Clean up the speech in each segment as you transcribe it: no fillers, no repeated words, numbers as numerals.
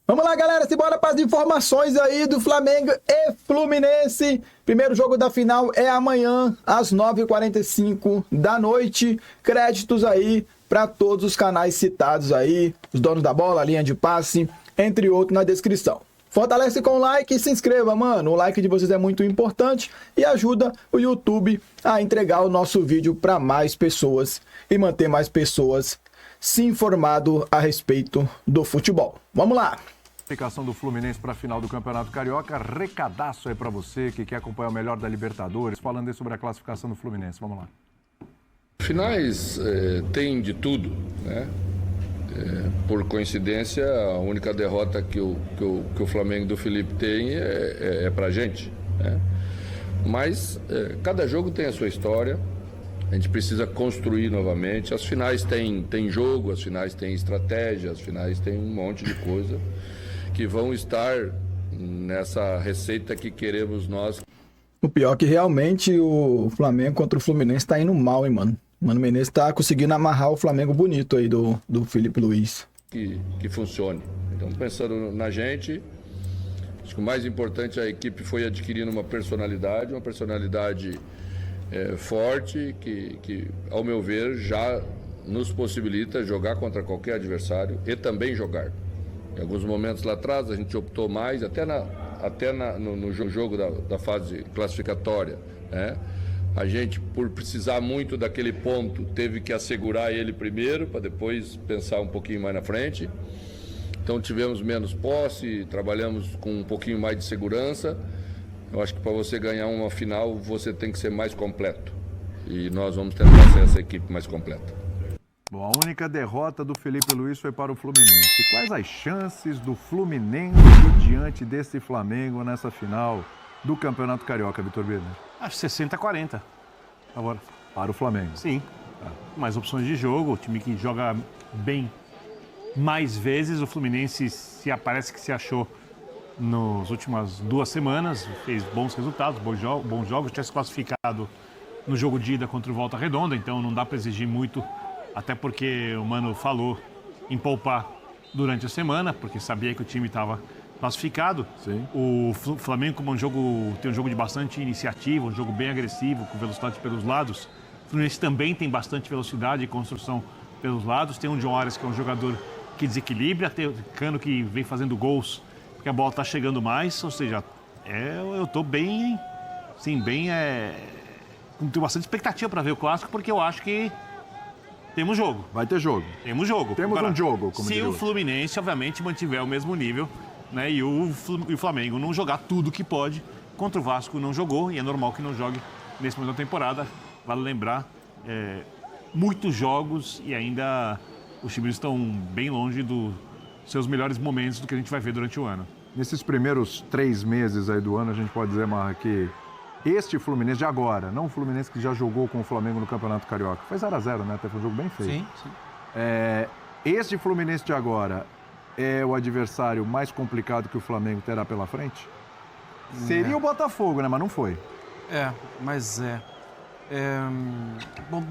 Vamos lá, galera, simbora para as informações aí do Flamengo e Fluminense. Primeiro jogo da final é amanhã, às 9h45 da noite. Créditos aí para todos os canais citados aí, os donos da bola, linha de passe, entre outros na descrição. Fortalece com o like e se inscreva, mano. O like de vocês é muito importante e ajuda o YouTube a entregar o nosso vídeo para mais pessoas e manter mais pessoas se informado a respeito do futebol. Vamos lá! Classificação do Fluminense para a final do Campeonato Carioca, recadaço aí para você que quer acompanhar o melhor da Libertadores, falando aí sobre a classificação do Fluminense, vamos lá. Finais tem de tudo, né? Por coincidência, a única derrota que o Flamengo do Felipe tem é pra gente, né? Mas cada jogo tem a sua história, a gente precisa construir novamente. As finais têm jogo, as finais têm estratégia, as finais têm um monte de coisa que vão estar nessa receita que queremos nós. O pior é que realmente o Flamengo contra o Fluminense tá indo mal, hein, mano? O Mano Menezes tá conseguindo amarrar o Flamengo bonito aí do Felipe Luiz. Que funcione. Então, pensando na gente, acho que o mais importante, a equipe foi adquirindo uma personalidade forte, que, ao meu ver, já nos possibilita jogar contra qualquer adversário e também jogar. Em alguns momentos lá atrás a gente optou mais, no jogo da fase classificatória, né? A gente, por precisar muito daquele ponto, teve que assegurar ele primeiro, para depois pensar um pouquinho mais na frente. Então tivemos menos posse, trabalhamos com um pouquinho mais de segurança. Eu acho que para você ganhar uma final, você tem que ser mais completo. E nós vamos tentar ser essa equipe mais completa. Bom, a única derrota do Felipe Luiz foi para o Fluminense. Quais as chances do Fluminense diante desse Flamengo nessa final do Campeonato Carioca, Vitor Birner? Acho 60-40. Agora. Para o Flamengo. Sim. Mais opções de jogo, o time que joga bem mais vezes. O Fluminense parece que se achou nas últimas 2 semanas, fez bons resultados, bons jogos, tinha se classificado no jogo de ida contra o Volta Redonda, então não dá para exigir muito, até porque o Mano falou em poupar durante a semana, porque sabia que o time estava classificado. Sim. O Flamengo, como tem um jogo de bastante iniciativa, um jogo bem agressivo, com velocidade pelos lados. O Fluminense também tem bastante velocidade e construção pelos lados. Tem um John Arias, que é um jogador que desequilibra, tem o Cano, que vem fazendo gols, porque a bola está chegando mais. Ou seja, eu estou bem, sim, tenho bastante expectativa para ver o Clássico, porque eu acho que temos jogo. Vai ter jogo. Temos jogo. Temos um jogo, como se o Fluminense, obviamente, mantiver o mesmo nível, né, e o Flamengo não jogar tudo que pode. Contra o Vasco não jogou, e é normal que não jogue nesse momento da temporada. Vale lembrar, muitos jogos e ainda os times estão bem longe dos seus melhores momentos do que a gente vai ver durante o ano. Nesses primeiros 3 meses aí do ano, a gente pode dizer, Marra, que este Fluminense de agora, não o Fluminense que já jogou com o Flamengo no Campeonato Carioca, foi 0-0, né? Até foi um jogo bem feio. Sim. Este Fluminense de agora é o adversário mais complicado que o Flamengo terá pela frente? Seria o Botafogo, né? Mas não foi.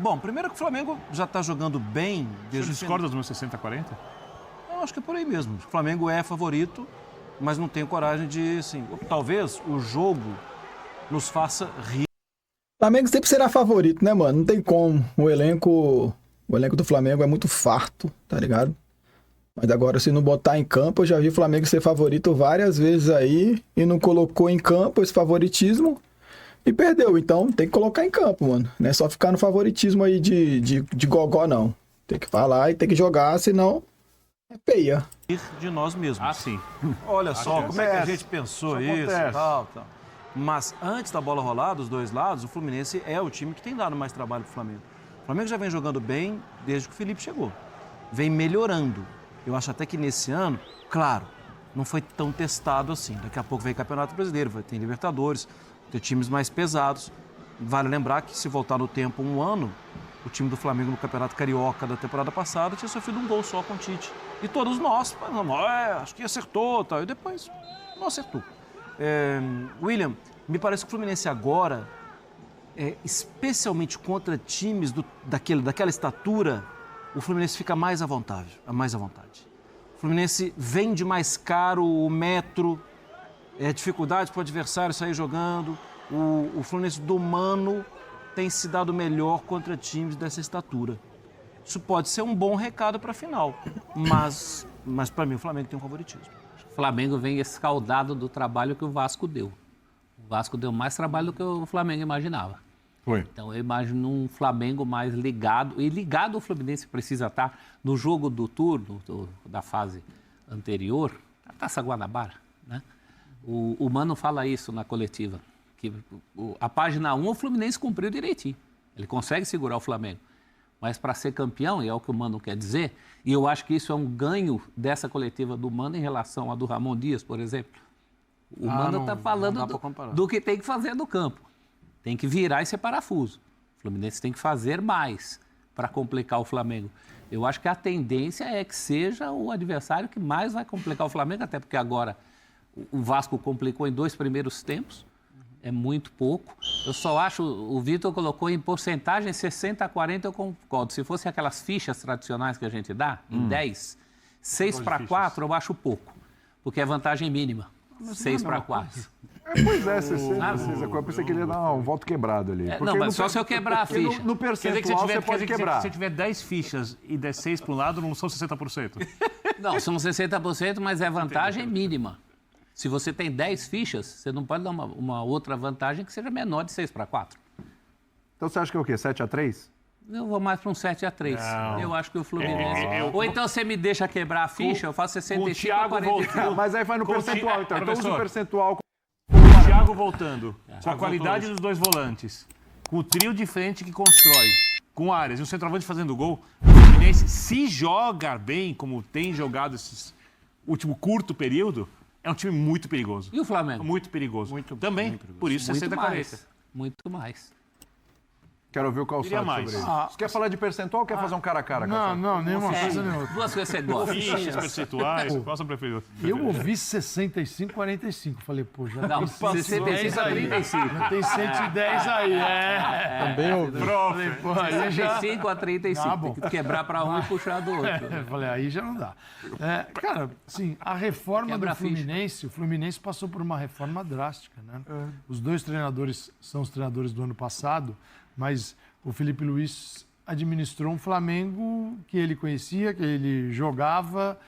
Bom, primeiro que o Flamengo já está jogando bem desde Você discorda dos meus 60-40? Eu acho que é por aí mesmo. O Flamengo é favorito, mas não tenho coragem de, assim, talvez o jogo nos faça rir. O Flamengo sempre será favorito, né, mano? Não tem como. O elenco do Flamengo é muito farto, tá ligado? Mas agora, se não botar em campo, eu já vi o Flamengo ser favorito várias vezes aí e não colocou em campo esse favoritismo e perdeu. Então, tem que colocar em campo, mano. Não é só ficar no favoritismo aí de gogó, não. Tem que falar e tem que jogar, senão é feia. De nós mesmos. Ah, sim. Olha só, como é que a acontece. gente pensou Isso isso acontece. e tal. Mas antes da bola rolar, dos dois lados, o Fluminense é o time que tem dado mais trabalho pro Flamengo. O Flamengo já vem jogando bem desde que o Felipe chegou. Vem melhorando. Eu acho até que nesse ano, claro, não foi tão testado assim. Daqui a pouco vem Campeonato Brasileiro, vai ter Libertadores, vai ter times mais pesados. Vale lembrar que, se voltar no tempo 1 ano, o time do Flamengo no Campeonato Carioca da temporada passada tinha sofrido um gol só com o Tite. E todos nós, acho que acertou, tal. E depois não acertou. William, me parece que o Fluminense agora, especialmente contra times daquela estatura, o Fluminense fica mais à vontade. O O Fluminense vende mais caro o metro, dificuldades para o adversário sair jogando. O Fluminense do Mano tem se dado melhor contra times dessa estatura. Isso pode ser um bom recado para a final, mas para mim o Flamengo tem um favoritismo. O Flamengo vem escaldado do trabalho que o Vasco deu. O Vasco deu mais trabalho do que o Flamengo imaginava. Foi. Então eu imagino um Flamengo mais ligado. E ligado o Fluminense precisa estar no jogo do turno, da fase anterior, a Taça Guanabara, né? O Mano fala isso na coletiva, que a página 1 o Fluminense cumpriu direitinho. Ele consegue segurar o Flamengo. Mas para ser campeão, e é o que o Mano quer dizer, e eu acho que isso é um ganho dessa coletiva do Mano em relação à do Ramon Dias, por exemplo. O Mano está falando do que tem que fazer no campo. Tem que virar esse parafuso. O Fluminense tem que fazer mais para complicar o Flamengo. Eu acho que a tendência é que seja o adversário que mais vai complicar o Flamengo, até porque agora o Vasco complicou em 2 primeiros tempos. É muito pouco. Eu só acho, o Vitor colocou em porcentagem 60-40, eu concordo. Se fosse aquelas fichas tradicionais que a gente dá, em 10, 6-4 eu acho pouco, porque é vantagem mínima. 6-4. Pois é, eu pensei que ele ia dar um voto quebrado ali. Não, mas só se eu quebrar a ficha. No percentual você pode quebrar. Se tiver 10 fichas e der 6 para um lado, não são 60%. Não, são 60%, mas é vantagem mínima. Se você tem 10 fichas, você não pode dar uma outra vantagem que seja menor de 6-4. Então você acha que é o quê? 7-3? Eu vou mais para um 7-3. Não. Eu acho que o Fluminense... Ou então você me deixa quebrar a ficha, eu faço 65-45. Mas aí vai no percentual, então. Então usa o percentual. O Thiago voltando, com a qualidade dos 2 volantes, com o trio de frente que constrói, com áreas e o centroavante fazendo gol, o Fluminense, se joga bem, como tem jogado esse último curto período, é um time muito perigoso. E o Flamengo? Muito perigoso. Também, muito perigoso. Por isso 60-40. Muito mais. Quero ouvir o Calçado sobre isso. Você quer falar de percentual ou quer fazer um cara a cara? Não, nenhuma coisa nem outra. 2 coisas você gosta. Fichas, percentuais, qual a sua preferida? Eu ouvi 65-45. Falei, pô, já Não, tem 65-35. Já tem 110 aí, Também ouvi. Falei, pô, aí já... 65-35. Tem que quebrar para um e puxar do outro. Falei, aí já não dá. Cara, assim, a reforma do Fluminense, o Fluminense passou por uma reforma drástica, né? Os 2 treinadores são os treinadores do ano passado, mas o Felipe Luiz administrou um Flamengo que ele conhecia, que ele jogava,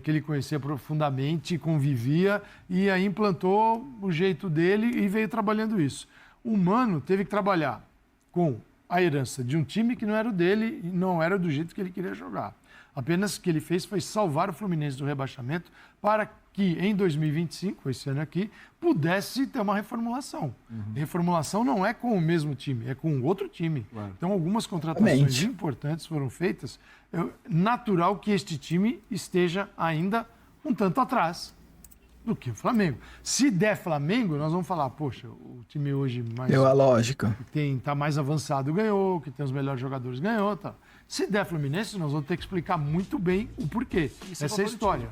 que ele conhecia profundamente, convivia, e aí implantou o jeito dele e veio trabalhando isso. O Mano teve que trabalhar com a herança de um time que não era o dele e não era do jeito que ele queria jogar. Apenas o que ele fez foi salvar o Fluminense do rebaixamento para que em 2025, esse ano aqui, pudesse ter uma reformulação. Reformulação não é com o mesmo time, é com outro time. Então, algumas contratações importantes foram feitas. É natural que este time esteja ainda um tanto atrás do que o Flamengo. Se der Flamengo, nós vamos falar, poxa, o time hoje mais... Deu a lógica. Está mais avançado, ganhou, que tem os melhores jogadores, ganhou, tá. Se der Fluminense, nós vamos ter que explicar muito bem o porquê. Essa é a história.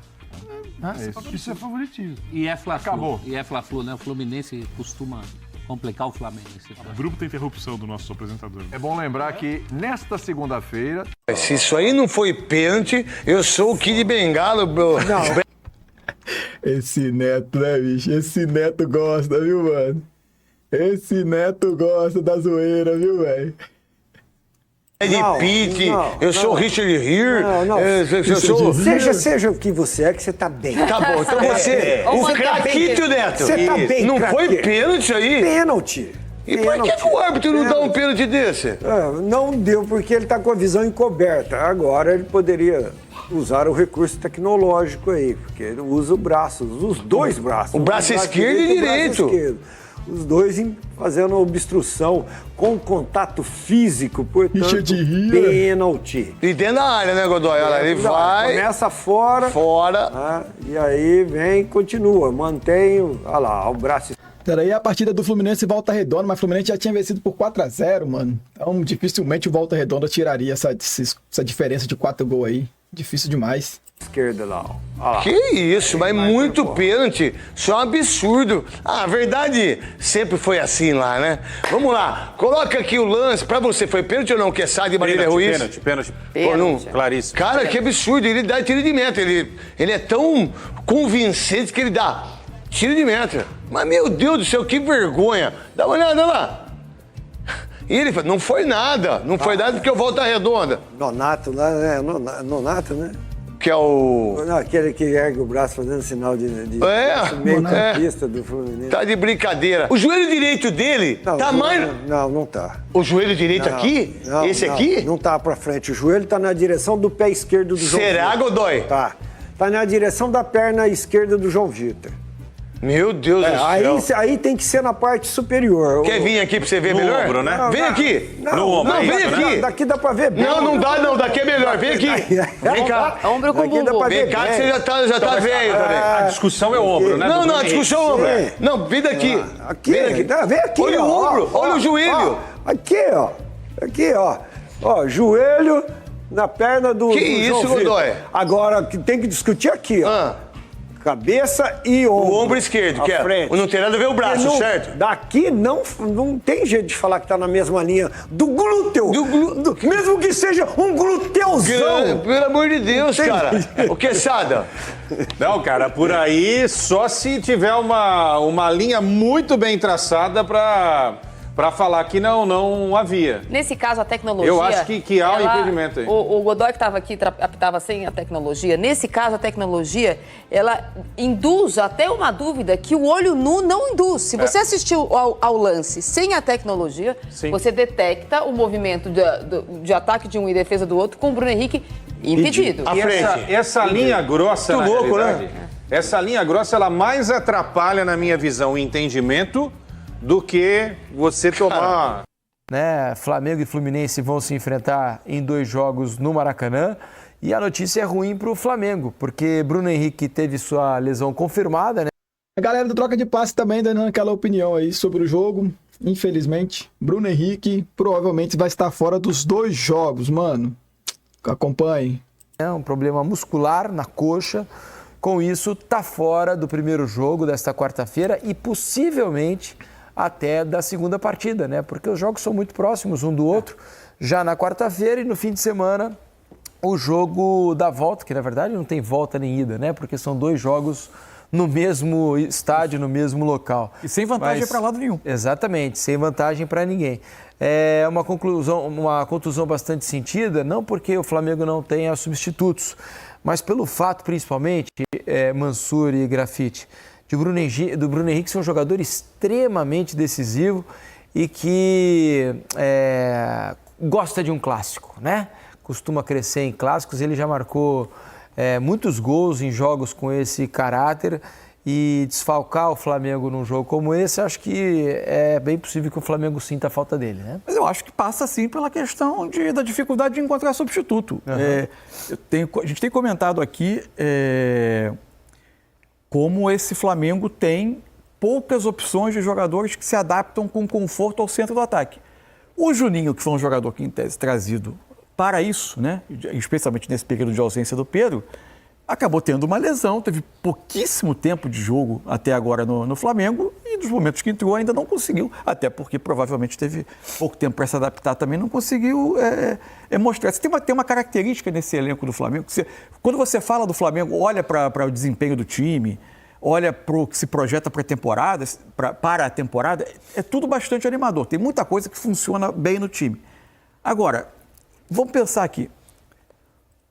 Isso é favoritismo. E é Fla-Flu. Acabou. E é Fla-Flu, né? O Fluminense costuma complicar o Flamengo. O grupo tem interrupção do nosso apresentador. É bom lembrar que nesta segunda-feira... Se isso aí não foi pênalti, eu sou o Kid Bengala, bro. Não. Esse Neto, né, bicho? Esse Neto gosta, viu, mano? Esse Neto gosta da zoeira, viu, velho? Eu sou o Richard Gere. Seja o que você é, que você tá bem. Tá bom, então você... O craquito, Neto. Você tá bem, não foi pênalti isso aí? Pênalti. E por que o árbitro não dá um pênalti desse? Não deu, porque ele tá com a visão encoberta. Agora ele poderia usar o recurso tecnológico aí, porque ele usa o braço, os 2 braços. O braço esquerdo e direito. Os 2 fazendo obstrução com contato físico, portanto, pênalti. E dentro da área, né, Godoy? Ele vai... Começa fora. E aí vem, continua, mantém, olha lá, o braço. Daí a partida do Fluminense e Volta Redonda, mas o Fluminense já tinha vencido por 4-0, mano. Então, dificilmente o Volta Redonda tiraria essa diferença de 4 gols aí. Difícil demais. Esquerda lá, ó. Ah, Que isso, mas muito pênalti. Isso é um absurdo. A verdade sempre foi assim lá, né? Vamos lá, coloca aqui o lance. Pra você, foi pênalti ou não? Quesada e Marília Ruiz? Pênalti. Ou não? Claríssimo. Cara, que absurdo. Ele dá tiro de meta. Ele é tão convincente que ele dá tiro de meta. Mas, meu Deus do céu, que vergonha. Dá uma olhada lá. E ele fala, não foi nada. Não foi nada porque eu volto à redonda. Nonato lá, né? Nonato, né? Que é o... Não, aquele que ergue o braço fazendo sinal de meio-campista do Fluminense. Tá de brincadeira. O joelho direito dele tá mais... Não tá. O joelho direito aqui? Esse aqui? Não tá pra frente. O joelho tá na direção do pé esquerdo do João Vitor. Será, Godoy? Tá. Tá na direção da perna esquerda do João Vitor. Meu Deus do céu. Aí tem que ser na parte superior. Quer vir aqui pra você ver melhor? Ombro, né? Vem aqui. Não, ombro, vem aqui. Daqui dá pra ver bem. Não dá não. Daqui é melhor. Vem aqui. Vem cá. Ombro com bumbum. Vem cá que você já tá velho também. A discussão é o ombro, né? Não, a discussão é o ombro. Não, vem daqui. Vem aqui. Olha o ombro, olha o joelho. Aqui, ó. Aqui, ó. Ó, joelho na perna do Que do isso, João Vitor. Godoy? Agora, tem que discutir aqui, ó. Cabeça e ombro. O ombro esquerdo, que é. Frente. Não tem nada a ver o braço, Não, certo? Daqui não tem jeito de falar que tá na mesma linha do glúteo. Mesmo que seja um gluteuzão. Pelo amor de Deus, cara. O Quesada? Não, cara, por aí só se tiver uma linha muito bem traçada para falar que não havia. Nesse caso, a tecnologia... Eu acho que há um impedimento aí. O Godoy que estava aqui, apitava sem a tecnologia. Nesse caso, a tecnologia, ela induz até uma dúvida que o olho nu não induz. Se você assistiu ao lance sem a tecnologia, você detecta o movimento de ataque de um e defesa do outro com o Bruno Henrique impedido. E essa linha grossa, Muito louco, né? Essa linha grossa, ela mais atrapalha, na minha visão, o entendimento do que você tomar... Né? Flamengo e Fluminense vão se enfrentar em 2 jogos no Maracanã e a notícia é ruim para o Flamengo, porque Bruno Henrique teve sua lesão confirmada, né? A galera do Troca de Passe também dando aquela opinião aí sobre o jogo. Infelizmente, Bruno Henrique provavelmente vai estar fora dos 2 jogos, mano. Acompanhe. É um problema muscular na coxa. Com isso, tá fora do primeiro jogo desta quarta-feira e possivelmente até da segunda partida, né? Porque os jogos são muito próximos um do outro. Já na quarta-feira e no fim de semana, o jogo da volta, que na verdade não tem volta nem ida, né? Porque são 2 jogos no mesmo estádio, no mesmo local. E sem vantagem para lado nenhum. Exatamente, sem vantagem para ninguém. É uma contusão bastante sentida, não porque o Flamengo não tenha substitutos, mas pelo fato, principalmente, Mansur e Grafite, do Bruno Henrique ser um jogador extremamente decisivo e que gosta de um clássico, né? Costuma crescer em clássicos, ele já marcou muitos gols em jogos com esse caráter e desfalcar o Flamengo num jogo como esse, acho que é bem possível que o Flamengo sinta a falta dele, né? Mas eu acho que passa, sim, pela questão da dificuldade de encontrar substituto. A gente tem comentado aqui como esse Flamengo tem poucas opções de jogadores que se adaptam com conforto ao centro do ataque. O Juninho, que foi um jogador que em tese trazido para isso, né, especialmente nesse período de ausência do Pedro, acabou tendo uma lesão, teve pouquíssimo tempo de jogo até agora no Flamengo e dos momentos que entrou ainda não conseguiu, até porque provavelmente teve pouco tempo para se adaptar também, não conseguiu mostrar. Você tem uma característica nesse elenco do Flamengo, quando você fala do Flamengo, olha para o desempenho do time, olha para o que se projeta para a temporada, é tudo bastante animador, tem muita coisa que funciona bem no time. Agora, vamos pensar aqui.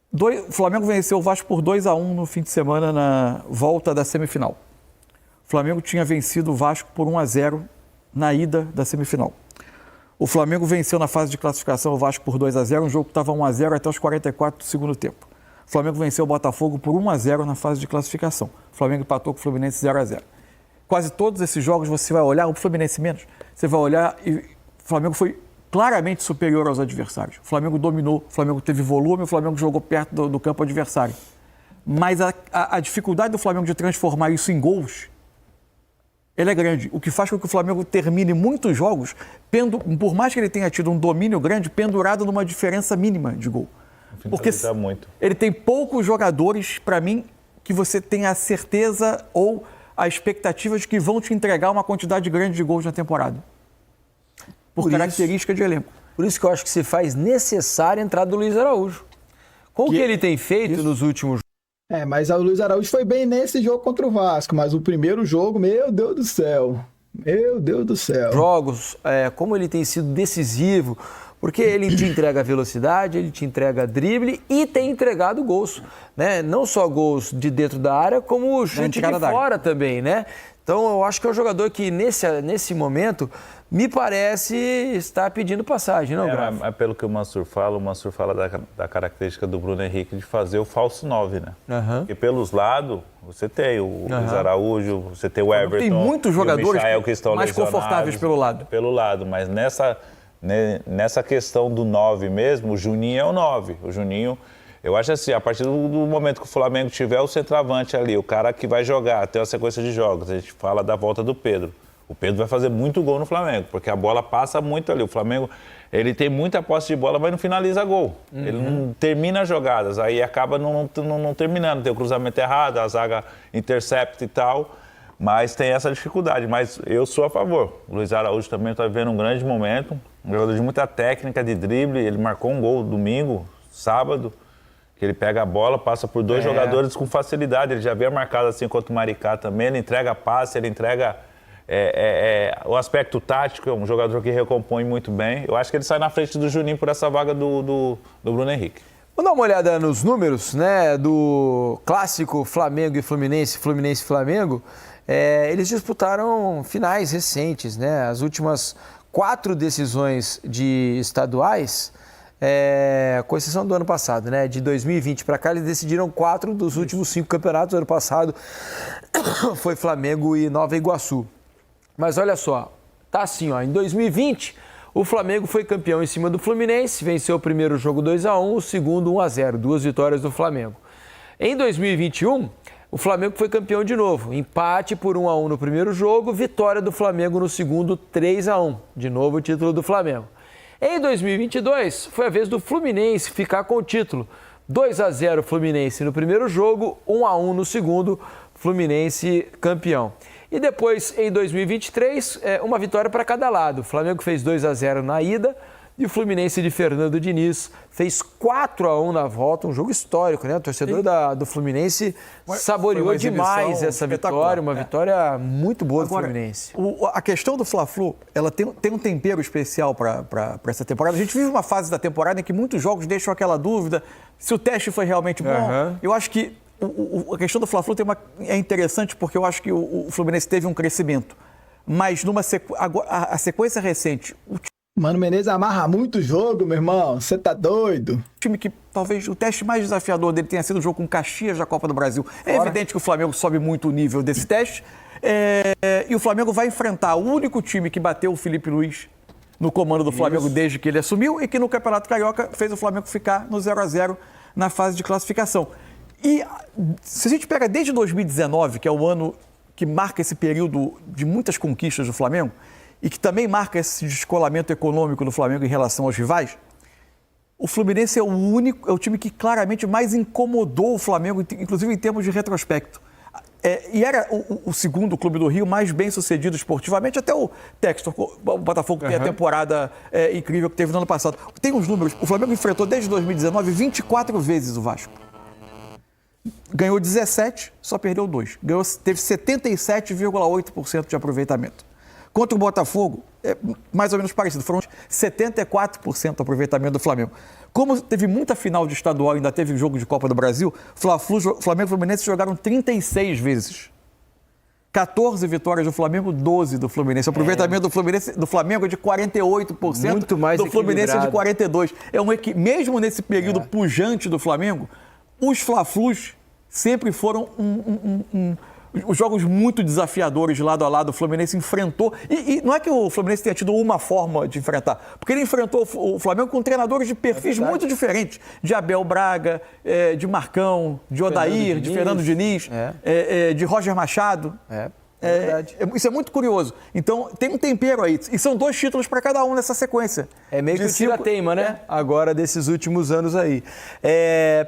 O Flamengo venceu o Vasco por 2-1 no fim de semana na volta da semifinal. O Flamengo tinha vencido o Vasco por 1-0 na ida da semifinal. O Flamengo venceu na fase de classificação o Vasco por 2-0, um jogo que estava 1-0 até os 44 do segundo tempo. O Flamengo venceu o Botafogo por 1-0 na fase de classificação. O Flamengo empatou com o Fluminense 0-0. Quase todos esses jogos você vai olhar, o Fluminense menos, você vai olhar e o Flamengo foi claramente superior aos adversários. O Flamengo dominou, o Flamengo teve volume, o Flamengo jogou perto do campo adversário. Mas a dificuldade do Flamengo de transformar isso em gols, ela é grande. O que faz com que o Flamengo termine muitos jogos, por mais que ele tenha tido um domínio grande, pendurado numa diferença mínima de gol. Porque ele tem poucos jogadores, para mim, que você tem a certeza ou a expectativa de que vão te entregar uma quantidade grande de gols na temporada. Por característica de elenco. Por isso que eu acho que se faz necessária a entrada do Luiz Araújo. Com o que ele tem feito nos últimos jogos. Mas o Luiz Araújo foi bem nesse jogo contra o Vasco, mas o primeiro jogo, meu Deus do céu. Meu Deus do céu. Jogos, como ele tem sido decisivo, porque ele te entrega velocidade, ele te entrega drible e tem entregado gols, né? Não só gols de dentro da área, como o chute de fora também, né? Então eu acho que é um jogador que nesse momento me parece estar pedindo passagem, não, Graf? Mas pelo que o Mansur fala da característica do Bruno Henrique de fazer o falso 9, né? Porque pelos lados, você tem o Luiz Araújo, você tem o Everton. Tem muitos jogadores Michael, que estão mais confortáveis pelo lado. Pelo lado, mas nessa questão do 9 mesmo, o Juninho é o 9. O Juninho, eu acho assim, a partir do momento que o Flamengo tiver o centroavante ali, o cara que vai jogar, até a sequência de jogos, a gente fala da volta do Pedro. O Pedro vai fazer muito gol no Flamengo, porque a bola passa muito ali. O Flamengo, ele tem muita posse de bola, mas não finaliza gol. Ele não termina as jogadas, aí acaba não terminando. Tem o cruzamento errado, a zaga intercepta e tal, mas tem essa dificuldade. Mas eu sou a favor. O Luiz Araújo também está vivendo um grande momento, um jogador de muita técnica, de drible. Ele marcou um gol domingo, sábado, que ele pega a bola, passa por dois jogadores com facilidade. Ele já havia marcado assim contra o Maricá também. Ele entrega passe, ele entrega... o aspecto tático, é um jogador que recompõe muito bem. Eu acho que ele sai na frente do Juninho por essa vaga do Bruno Henrique. Vamos dar uma olhada nos números, né, do clássico Flamengo e Fluminense, Fluminense e Flamengo. Eles disputaram finais recentes, né? As últimas 4 decisões de estaduais, com exceção do ano passado, né? De 2020 para cá, eles decidiram 4 dos últimos 5 campeonatos. Ano passado foi Flamengo e Nova Iguaçu. Mas olha só, tá assim, ó, em 2020, o Flamengo foi campeão em cima do Fluminense, venceu o primeiro jogo 2-1, o segundo 1-0, 2 vitórias do Flamengo. Em 2021, o Flamengo foi campeão de novo, empate por 1-1 no primeiro jogo, vitória do Flamengo no segundo 3-1, de novo o título do Flamengo. Em 2022, foi a vez do Fluminense ficar com o título, 2-0 Fluminense no primeiro jogo, 1-1 no segundo, Fluminense campeão. E depois, em 2023, uma vitória para cada lado. O Flamengo fez 2-0 na ida e o Fluminense de Fernando Diniz fez 4-1 na volta. Um jogo histórico, né? O torcedor do Fluminense saboreou demais essa vitória. Uma vitória muito boa do Fluminense. A questão do Fla-Flu, ela tem um tempero especial para essa temporada. A gente vive uma fase da temporada em que muitos jogos deixam aquela dúvida se o teste foi realmente bom. Eu acho que a questão do Fla-Flu é interessante porque eu acho que o Fluminense teve um crescimento, mas a sequência recente... Mano Menezes amarra muito jogo, meu irmão, você tá doido? O time que talvez o teste mais desafiador dele tenha sido o jogo com Caxias da Copa do Brasil. É evidente que o Flamengo sobe muito o nível desse teste e o Flamengo vai enfrentar o único time que bateu o Felipe Luiz no comando do Flamengo desde que ele assumiu e que no Campeonato Carioca fez o Flamengo ficar no 0-0 na fase de classificação. E se a gente pega desde 2019, que é o ano que marca esse período de muitas conquistas do Flamengo, e que também marca esse descolamento econômico do Flamengo em relação aos rivais, o Fluminense é o time que claramente mais incomodou o Flamengo, inclusive em termos de retrospecto. E era o segundo clube do Rio mais bem sucedido esportivamente, até o Textor, o Botafogo, tem a temporada incrível que teve no ano passado. Tem uns números, o Flamengo enfrentou desde 2019 24 vezes o Vasco. Ganhou 17, só perdeu 2. Teve 77,8% de aproveitamento. Contra o Botafogo, é mais ou menos parecido. Foram 74% de aproveitamento do Flamengo. Como teve muita final de estadual e ainda teve jogo de Copa do Brasil, Flamengo e Fluminense jogaram 36 vezes. 14 vitórias do Flamengo, 12 do Fluminense. O aproveitamento do Flamengo é de 48%. Muito mais do Fluminense é de 42%. Mesmo nesse período pujante do Flamengo, os Fla-Flus sempre foram os jogos muito desafiadores de lado a lado. O Fluminense enfrentou, e não é que o Fluminense tenha tido uma forma de enfrentar, porque ele enfrentou o Flamengo com treinadores de perfis muito diferentes, de Abel Braga, de Marcão, de Odair, de Fernando Diniz, de Roger Machado. Isso é muito curioso. Então, tem um tempero aí. E são 2 títulos para cada um nessa sequência. É meio que o tira-teima, né? Agora, desses últimos anos aí.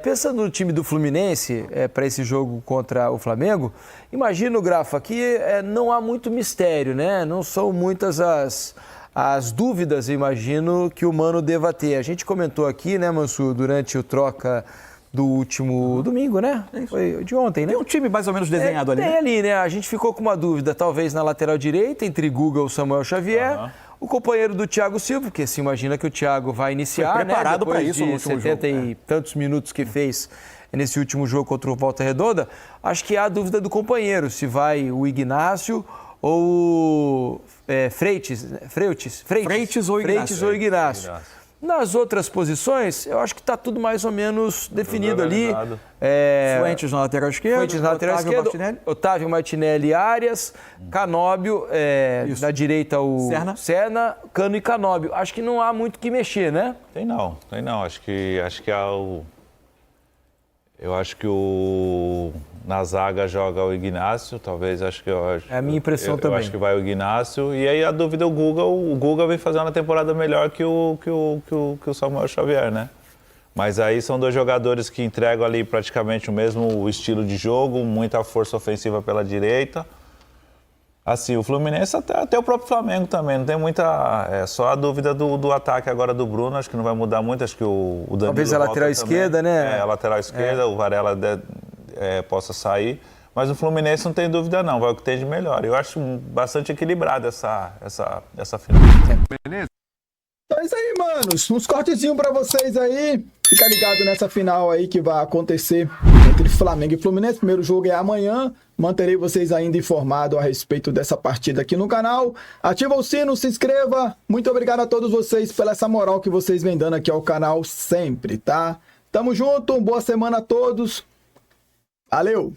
Pensando no time do Fluminense, para esse jogo contra o Flamengo, imagino, Grafa, que não há muito mistério, né? Não são muitas as dúvidas, imagino, que o Mano deva ter. A gente comentou aqui, né, Mansur, durante o troca do último domingo, né? Foi de ontem, né? Tem um time mais ou menos desenhado ali, Tem né? ali, né? A gente ficou com uma dúvida, talvez na lateral direita, entre Guga ou Samuel Xavier. O companheiro do Thiago Silva, porque se imagina que o Thiago vai iniciar, foi preparado né? para isso no último 70 jogo. e tantos minutos que fez nesse último jogo contra o Volta Redonda. Acho que há a dúvida do companheiro, se vai o Ignácio ou Freitas ou Ignácio. Nas outras posições, eu acho que está tudo mais ou menos definido ali. Fuentes na lateral esquerda, Otávio Martinelli, Arias, Canóbio, na direita o Serna, Cano e Canóbio. Acho que não há muito o que mexer, né? Tem não. Acho que há o... Eu acho que na zaga joga o Ignácio, talvez, é a minha impressão também. Eu acho que vai o Ignácio. E aí a dúvida é o Guga. O Guga vem fazendo uma temporada melhor que o Samuel Xavier, né? Mas aí são 2 jogadores que entregam ali praticamente o mesmo estilo de jogo, muita força ofensiva pela direita. Assim, o Fluminense, até o próprio Flamengo também, não tem muita... só a dúvida do ataque agora do Bruno, acho que não vai mudar muito, acho que o Danilo talvez a lateral esquerda, né? A lateral esquerda, o Varela possa sair, mas o Fluminense não tem dúvida não, vai o que tem de melhor. Eu acho bastante equilibrado essa final. Beleza? Então é isso aí, manos. Uns cortezinhos pra vocês aí. Fica ligado nessa final aí que vai acontecer entre Flamengo e Fluminense. Primeiro jogo é amanhã. Manterei vocês ainda informados a respeito dessa partida aqui no canal. Ativa o sino, se inscreva. Muito obrigado a todos vocês pela essa moral que vocês vêm dando aqui ao canal sempre, tá? Tamo junto, boa semana a todos. Valeu!